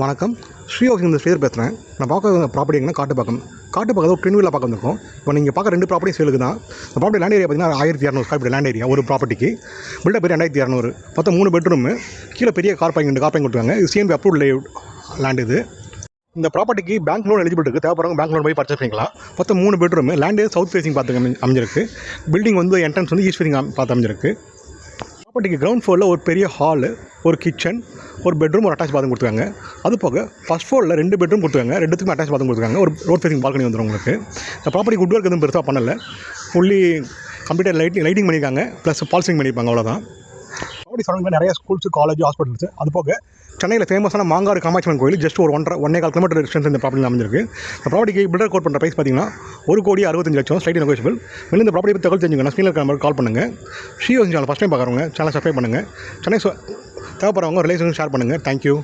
வணக்கம். ஸ்ரீஹோசிங் இந்த ஸ்பேர் பேசுகிறேன். நான் பார்க்க ப்ராப்பர்ட்டி எங்கன்னா காட்டுப்பாக்கம் ஒரு ட்வின் வீலில் பார்க்க வந்திருக்கோம். இப்போ நீங்கள் பார்க்க 2 ப்ராப்பர்ட்டி சேலுக்கு தான். இந்த ப்ராப்பர்ட்டி லேண்ட் ஏரியா பார்த்தீங்கன்னா 1200 ஸ்கொயர் ஃபீட் லேண்ட் ஏரியா ஒரு ப்ராப்பர்ட்டிக்கு. பில்டப் பேர் 2200. மொத்தம் 3 பெட்ரூமு, கீழே பெரிய கார் பார்க்கிங் 2 கார் பார்க்கிங் கொடுத்துருக்காங்க. இது சிஎம்பி அப்ரூவ்ட் லேண்ட் இது. இந்த ப்ராப்பர்ட்டிக்கு பேங்க் லோன் எலிஜிபிள் இருக்குது. தேவைப்படுறவங்க பேங்க் லோன் போய் பர்ச்சேஸ் பண்ணிக்கலாம். மொத்தம் 3 பெட்ரூமு, லேண்டு சவுத் ஃபேசிங் பார்த்து அமைஞ்சிருக்கு. பில்டிங் வந்து என்ட்ரன்ஸ் வந்து ஈஸ்ட் ஃபேசிங் பார்த்து அமைஞ்சிருக்கு. ப்ராப்பர்ட்டிக்கு கிரவுண்ட் ஃப்ளோரில் ஒரு பெரிய ஹாலு, ஒரு கிச்சன், ஒரு பெட்ரூம், ஒரு அட்டாச் பாத்ரூம் கொடுத்துருக்காங்க. அது போக ஃபஸ்ட் ஃப்ளோரில் 2 பெட்ரூம் கொடுத்துருக்காங்க. 2த்துக்கும் அட்டாச் பாத்ரூம் கொடுத்துருக்காங்க. ஒரு ரோட் ஃபேசிங் பால்கனி வந்துடும் உங்களுக்கு. இந்த ப்ராப்பர்ட்டி குட் ஒர்க் எதுவும் பெருசாக பண்ணலை. ஃபுல்லி கம்ப்யூட்டர் லைட்டிங் பண்ணியிருக்காங்க, ப்ளஸ் பால்சிங் பண்ணியிருப்பாங்க, அவ்வளோதான். ப்ராப்பர்ட்டி சரௌண்டிங்கில் நிறைய ஸ்கூல்ஸ், காலேஜ், ஹாஸ்பிட்டல்ஸ், அது போக சென்னையில் ஃபேமஸான மாங்காடு காமாட்சியம்மன் கோயில் ஜஸ்ட் ஒரு 1.25 கிலோமீட்டர் டிஸ்டன்ஸ் இந்த ப்ராப்பர்ட்டி அமைஞ்சிருக்கு. இந்த ப்ராப்பர்ட்டிக்கு பில்டர் கோட் பண்ணுற ப்ரைஸ் பார்த்தீங்கன்னா 1,65,00,000 ஸ்லைட் நெகோஷியபிள். மேலும் இந்த ப்ராப்பர்ட்டி பற்றி தகவல் தெரிஞ்சுக்கணும், ஸ்க்ரீனில் இருக்கிற நம்பருக்கு கால் பண்ணுங்கள். ஸ்ரீஹோசிங் சேனல் ஃபஸ்ட் டைம் பார்க்குறவங்க சேனல் சப்ஸ்கிரைப் பண்ணுங்கள். சென்னை தேவைப்படுறவங்க ரிலேஷன் ஷேர் பண்ணுங்கள். தேங்க்யூ.